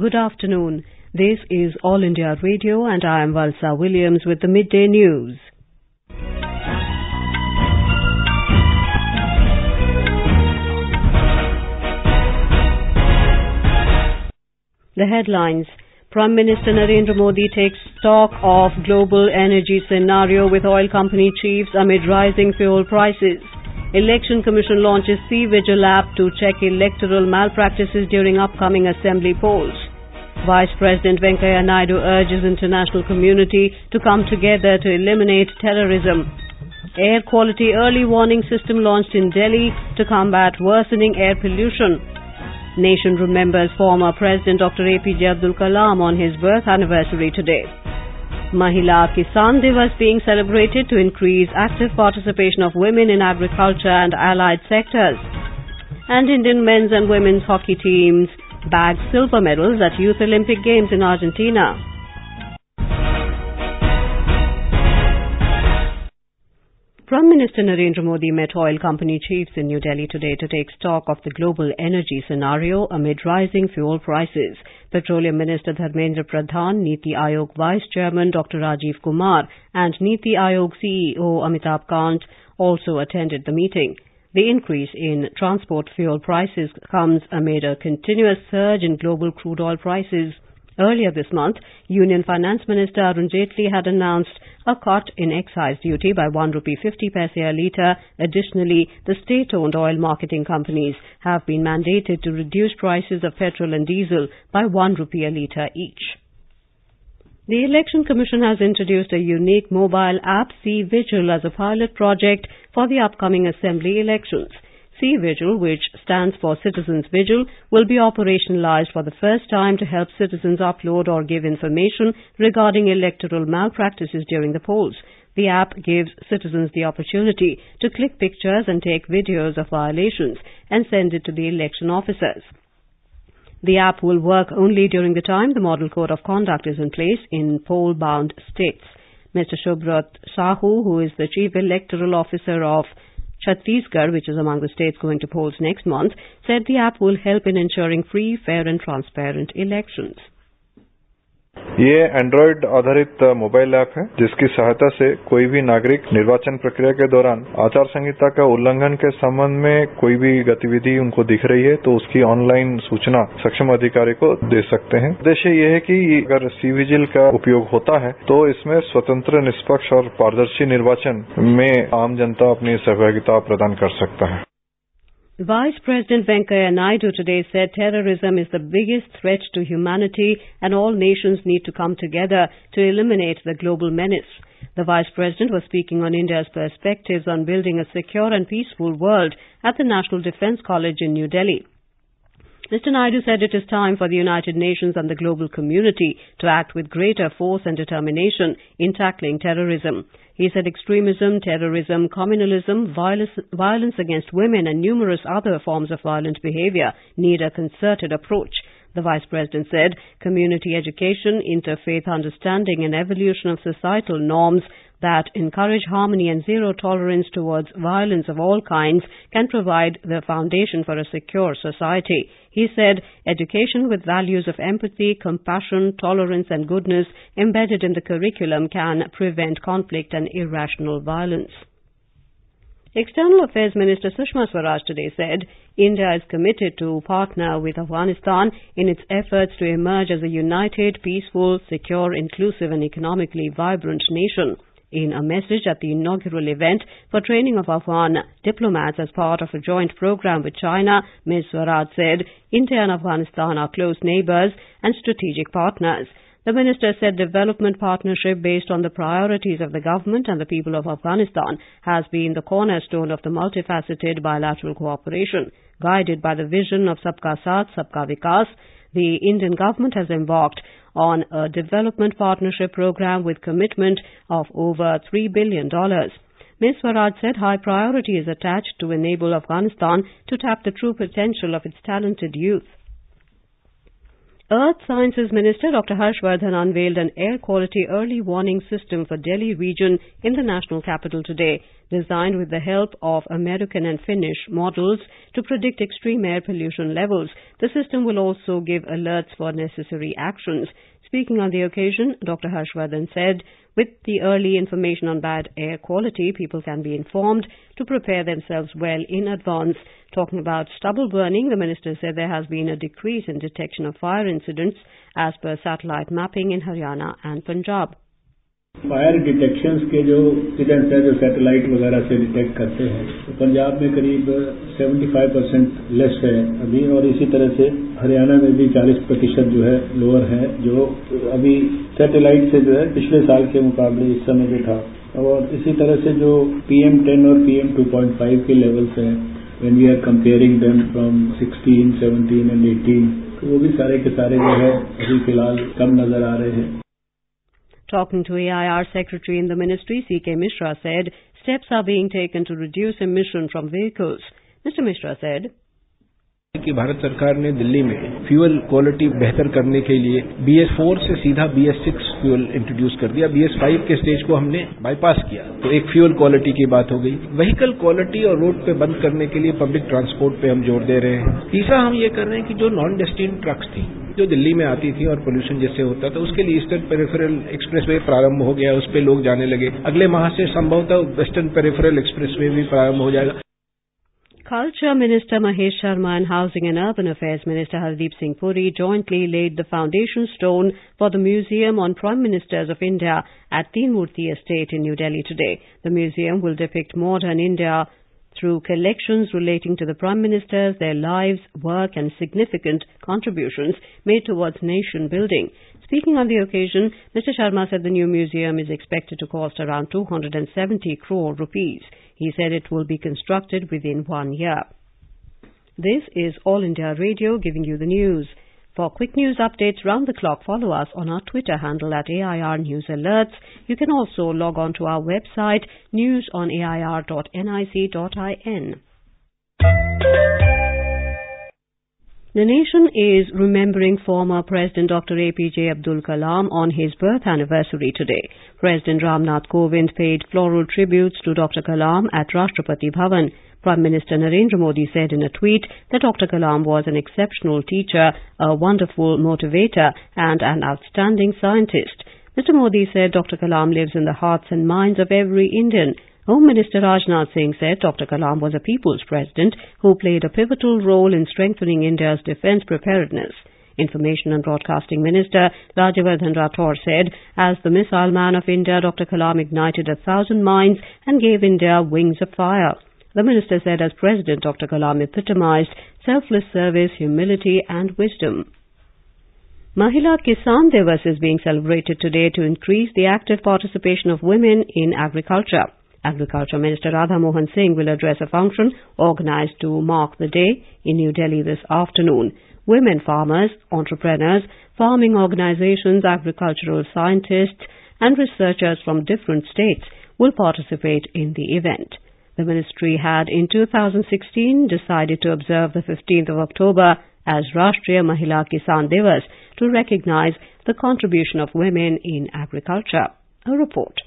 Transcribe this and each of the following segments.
Good afternoon. This is All India Radio and I am Valsa Williams with the Midday News. The headlines. Prime Minister Narendra Modi takes stock of global energy scenario with oil company chiefs amid rising fuel prices. Election Commission launches C-Vigil app to check electoral malpractices during upcoming assembly polls. Vice President Venkaiah Naidu urges international community to come together to eliminate terrorism. Air quality early warning system launched in Delhi to combat worsening air pollution. Nation remembers former President Dr. APJ Abdul Kalam on his birth anniversary today. Mahila Kisan Divas being celebrated to increase active participation of women in agriculture and allied sectors. And Indian men's and women's hockey teams bagged silver medals at Youth Olympic Games in Argentina. Prime Minister Narendra Modi met oil company chiefs in New Delhi today to take stock of the global energy scenario amid rising fuel prices. Petroleum Minister Dharmendra Pradhan, Niti Aayog Vice Chairman Dr. Rajiv Kumar and Niti Aayog CEO Amitabh Kant also attended the meeting. The increase in transport fuel prices comes amid a continuous surge in global crude oil prices. Earlier this month, Union Finance Minister Arun Jaitley had announced a cut in excise duty by 1 rupee 50 paise a litre. Additionally, the state-owned oil marketing companies have been mandated to reduce prices of petrol and diesel by 1 rupee a litre each. The Election Commission has introduced a unique mobile app, C-Vigil, as a pilot project for the upcoming assembly elections. C-Vigil, which stands for Citizens Vigil, will be operationalized for the first time to help citizens upload or give information regarding electoral malpractices during the polls. The app gives citizens the opportunity to click pictures and take videos of violations and send it to the election officers. The app will work only during the time the Model Code of Conduct is in place in poll-bound states. Mr. Subrat Sahu, who is the Chief Electoral Officer of Chhattisgarh, which is among the states going to polls next month, said the app will help in ensuring free, fair and transparent elections. ये Android आधारित mobile app है जिसकी सहायता से कोई भी नागरिक निर्वाचन प्रक्रिया के दौरान आचार संहिता का उल्लंघन के संबंध में कोई भी गतिविधि उनको दिख रही है तो उसकी ऑनलाइन सूचना सक्षम अधिकारी को दे सकते हैं। उद्देश्य ये है कि अगर सी-विजिल का उपयोग होता है तो इसमें स्वतंत्र, निष्पक्ष और पारदर्शी निर्वाचन में आम जनता अपनी सहभागिता प्रदान कर सकता है। Vice President Venkaiah Naidu today said terrorism is the biggest threat to humanity and all nations need to come together to eliminate the global menace. The Vice President was speaking on India's perspectives on building a secure and peaceful world at the National Defence College in New Delhi. Mr. Naidu said it is time for the United Nations and the global community to act with greater force and determination in tackling terrorism. He said extremism, terrorism, communalism, violence against women and numerous other forms of violent behavior need a concerted approach. The Vice President said community education, interfaith understanding and evolution of societal norms that encourage harmony and zero tolerance towards violence of all kinds can provide the foundation for a secure society. He said education with values of empathy, compassion, tolerance and goodness embedded in the curriculum can prevent conflict and irrational violence. External Affairs Minister Sushma Swaraj today said India is committed to partner with Afghanistan in its efforts to emerge as a united, peaceful, secure, inclusive and economically vibrant nation. In a message at the inaugural event for training of Afghan diplomats as part of a joint program with China, Ms. Swaraj said India and Afghanistan are close neighbours and strategic partners. The minister said development partnership based on the priorities of the government and the people of Afghanistan has been the cornerstone of the multifaceted bilateral cooperation. Guided by the vision of Sabka Saath, Sabka Vikas, the Indian government has embarked on a development partnership program with commitment of over $3 billion. Ms. Swaraj said high priority is attached to enable Afghanistan to tap the true potential of its talented youth. Earth Sciences Minister Dr. Harshvardhan unveiled an air quality early warning system for Delhi region in the national capital today, designed with the help of American and Finnish models to predict extreme air pollution levels. The system will also give alerts for necessary actions. Speaking on the occasion, Dr. Harshvardhan said, with the early information on bad air quality, people can be informed to prepare themselves well in advance. Talking about stubble burning, the minister said there has been a decrease in detection of fire incidents as per satellite mapping in Haryana and Punjab. Fire detections के जो incidents है जो satellite वगैरह से detect करते हैं तो पंजाब में करीब 75% लेस है अभी, और इसी तरह से हरियाणा में भी 40% जो है लोअर है, जो अभी सैटेलाइट से जो है पिछले साल के मुकाबले इस समय जो था। और इसी तरह से जो PM10 और PM 2.5 के लेवल्स हैं, when we are comparing them from 16, 17 and 18, तो वो भी सारे के सारे जो है अभी फिलहाल कम नजर आ रहे हैं। Talking to AIR Secretary in the Ministry, C.K. Mishra said steps are being taken to reduce emission from vehicles. Mr. Mishra said, कि भारत सरकार ने दिल्ली में फ्यूल क्वालिटी बेहतर करने के लिए BS4 से सीधा BS6 फ्यूल इंट्रोड्यूस कर दिया। BS5 के स्टेज को हमने बाईपास किया, तो एक फ्यूल क्वालिटी की बात हो गई। व्हीकल क्वालिटी और रोड पे बंद करने के लिए पब्लिक ट्रांसपोर्ट पे हम जोर दे रहे हैं। तीसरा हम ये कर रहे हैं कि जो नॉन डेस्टिनेटेड ट्रक्स थी जो दिल्ली में आती थी और पोल्यूशन जिससे होता था, उसके लिए ईस्टर्न पेरिफेरल एक्सप्रेसवे प्रारंभ हो गया, उस पर लोग जाने लगे। अगले माह से संभवतः वेस्टर्न पेरिफेरल एक्सप्रेसवे भी प्रारंभ हो जाएगा। Culture Minister Mahesh Sharma and Housing and Urban Affairs Minister Hardeep Singh Puri jointly laid the foundation stone for the Museum on Prime Ministers of India at Teen Murti Estate in New Delhi today. The museum will depict modern India through collections relating to the Prime Ministers, their lives, work and significant contributions made towards nation building. Speaking on the occasion, Mr. Sharma said the new museum is expected to cost around 270 crore rupees. He said it will be constructed within 1 year. This is All India Radio giving you the news. For quick news updates round the clock, follow us on our Twitter handle at AIR News Alerts. You can also log on to our website newsonair.nic.in. The nation is remembering former President Dr. APJ Abdul Kalam on his birth anniversary today. President Ramnath Kovind paid floral tributes to Dr. Kalam at Rashtrapati Bhavan. Prime Minister Narendra Modi said in a tweet that Dr. Kalam was an exceptional teacher, a wonderful motivator and an outstanding scientist. Mr. Modi said Dr. Kalam lives in the hearts and minds of every Indian. Home Minister Rajnath Singh said Dr. Kalam was a people's president who played a pivotal role in strengthening India's defence preparedness. Information and Broadcasting Minister Rajyavardhan Rathore said, as the missile man of India, Dr. Kalam ignited 1,000 minds and gave India wings of fire. The minister said as president, Dr. Kalam epitomized selfless service, humility and wisdom. Mahila Kisan Divas is being celebrated today to increase the active participation of women in agriculture. Agriculture Minister Radha Mohan Singh will address a function organized to mark the day in New Delhi this afternoon. Women farmers, entrepreneurs, farming organizations, agricultural scientists and researchers from different states will participate in the event. The ministry had in 2016 decided to observe the 15th of October as Rashtriya Mahila Kisan Divas to recognize the contribution of women in agriculture. A report.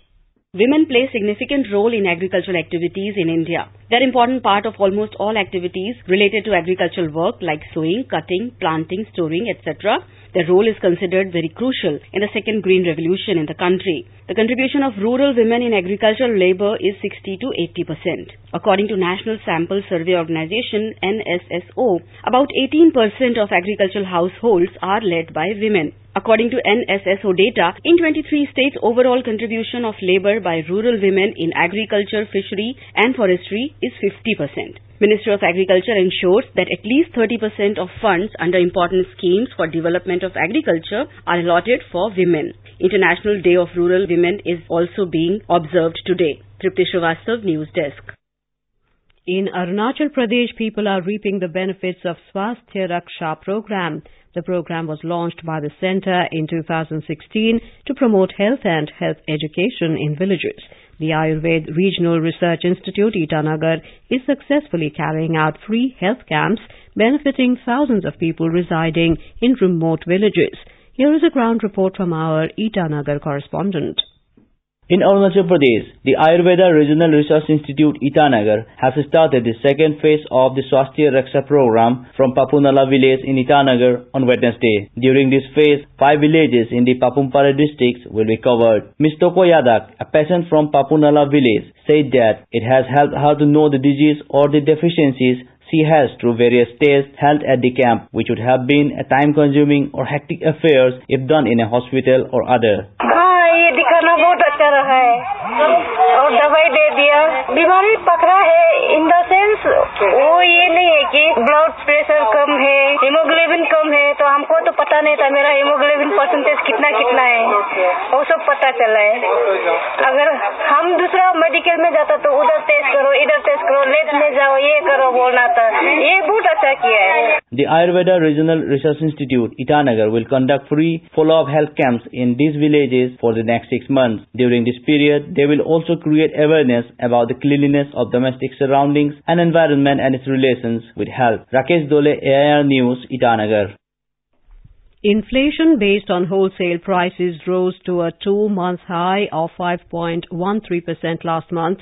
Women play a significant role in agricultural activities in India. They are an important part of almost all activities related to agricultural work like sowing, cutting, planting, storing, etc. Their role is considered very crucial in the second green revolution in the country. The contribution of rural women in agricultural labor is 60 to 80%. According to National Sample Survey Organization NSSO, about 18% of agricultural households are led by women. According to NSSO data, in 23 states, overall contribution of labor by rural women in agriculture, fishery and forestry is 50%. Ministry of Agriculture ensures that at least 30% of funds under important schemes for development of agriculture are allotted for women. International Day of Rural Women is also being observed today. Tripti Srivastav, News Desk. In Arunachal Pradesh, people are reaping the benefits of Swasthya Raksha program. The program was launched by the centre in 2016 to promote health and health education in villages. The Ayurved Regional Research Institute, Itanagar, is successfully carrying out free health camps benefiting thousands of people residing in remote villages. Here is a ground report from our Itanagar correspondent. In Arunachal Pradesh, the Ayurveda Regional Research Institute Itanagar has started the second phase of the Swasthya Raksha program from Papunala village in Itanagar on Wednesday. During this phase, 5 villages in the Papumpara districts will be covered. Ms. Toko Yadak, a patient from Papunala village, said that it has helped her to know the disease or the deficiencies she has through various tests held at the camp, which would have been a time-consuming or hectic affairs if done in a hospital or other. ये दिखाना बहुत अच्छा रहा है और दवाई दे दिया. बीमारी पकड़ा है इन द सेंस वो ये नहीं है कि ब्लड प्रेशर कम है, हीमोग्लोबिन कम है, तो हमको तो पता नहीं था मेरा हीमोग्लोबिन परसेंटेज कितना है, वो सब पता चला है. अगर हम दूसरा मेडिकल में जाता तो उधर टेस्ट करो, इधर टेस्ट करो, लैब में जाओ, ये करो बोलना था. ये बहुत अच्छा किया है. The Ayurveda Regional Research Institute Itanagar will conduct free follow-up health camps in these villages for the next 6 months. During this period, they will also create awareness about the cleanliness of domestic surroundings and environment and its relations with health. Rakesh Dole, AIR News, Itanagar. Inflation based on wholesale prices rose to a 2-month high of 5.13% last month,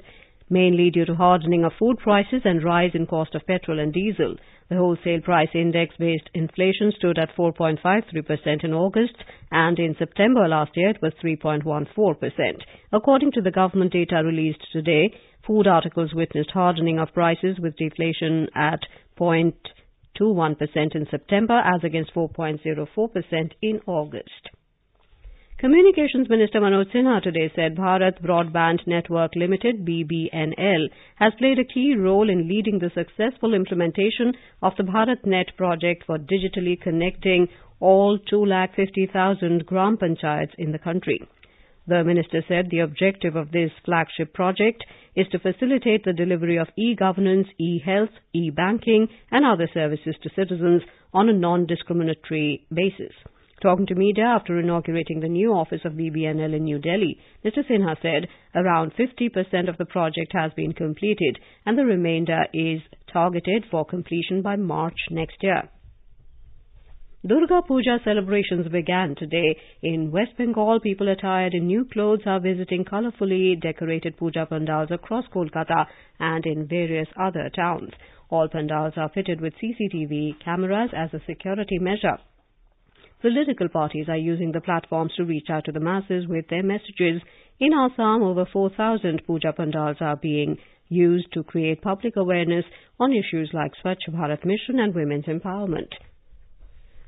mainly due to hardening of food prices and rise in cost of petrol and diesel. The wholesale price index-based inflation stood at 4.53% in August, and in September last year it was 3.14%. According to the government data released today, food articles witnessed hardening of prices with deflation at 0.21% in September as against 4.04% in August. Communications Minister Manoj Sinha today said Bharat Broadband Network Limited, BBNL, has played a key role in leading the successful implementation of the BharatNet project for digitally connecting all 250,000 Gram Panchayats in the country. The minister said the objective of this flagship project is to facilitate the delivery of e-governance, e-health, e-banking and other services to citizens on a non-discriminatory basis. Talking to media after inaugurating the new office of BBNL in New Delhi, Mr. Sinha said around 50% of the project has been completed and the remainder is targeted for completion by March next year. Durga Puja celebrations began today. In West Bengal, people attired in new clothes are visiting colourfully decorated puja pandals across Kolkata and in various other towns. All pandals are fitted with CCTV cameras as a security measure. Political parties are using the platforms to reach out to the masses with their messages. In Assam, over 4,000 puja pandals are being used to create public awareness on issues like Swachh Bharat Mission and women's empowerment.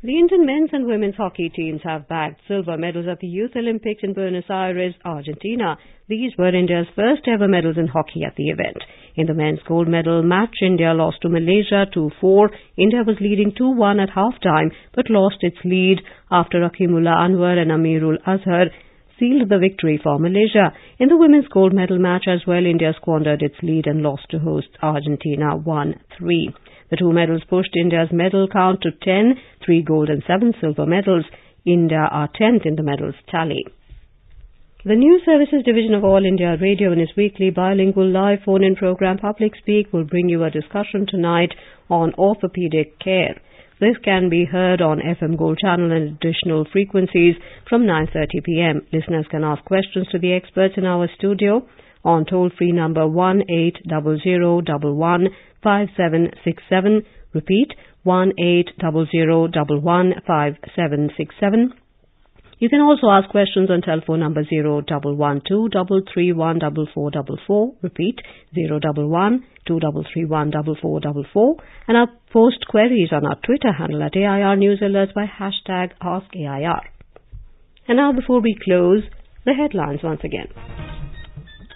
The Indian men's and women's hockey teams have bagged silver medals at the Youth Olympics in Buenos Aires, Argentina. These were India's first ever medals in hockey at the event. In the men's gold medal match, India lost to Malaysia 2-4. India was leading 2-1 at half-time, but lost its lead after Akimullah Anwar and Amirul Azhar sealed the victory for Malaysia. In the women's gold medal match as well, India squandered its lead and lost to hosts Argentina 1-3. The two medals pushed India's medal count to 10, 3 gold and 7 silver medals. India are 10th in the medals tally. The News Services Division of All India Radio in its weekly bilingual live phone-in program Public Speak will bring you a discussion tonight on orthopedic care. This can be heard on FM Gold Channel and additional frequencies from 9:30 p.m. Listeners can ask questions to the experts in our studio on toll-free number 1-800-115767. Repeat, 1-800-115767. You can also ask questions on telephone number 011-233-14444. Repeat, 011-233-14444. And post queries on our Twitter handle at AIR News Alerts by hashtag AskAIR. And now before we close, the headlines once again.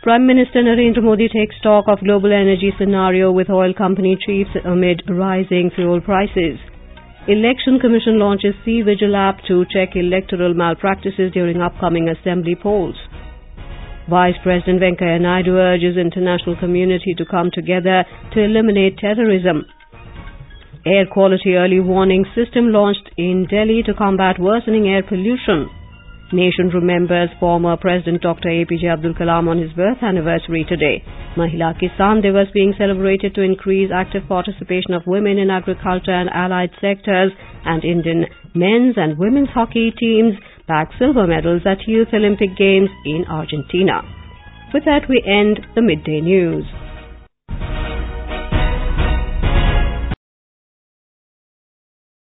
Prime Minister Narendra Modi takes stock of global energy scenario with oil company chiefs amid rising fuel prices. Election Commission launches C-Vigil app to check electoral malpractices during upcoming assembly polls. Vice President Venkaiah Naidu urges international community to come together to eliminate terrorism. Air quality early warning system launched in Delhi to combat worsening air pollution. Nation remembers former President Dr. APJ Abdul Kalam on his birth anniversary today. Mahila Kisan Divas being celebrated to increase active participation of women in agriculture and allied sectors, and Indian men's and women's hockey teams bagged silver medals at Youth Olympic Games in Argentina. With that, we end the Midday News.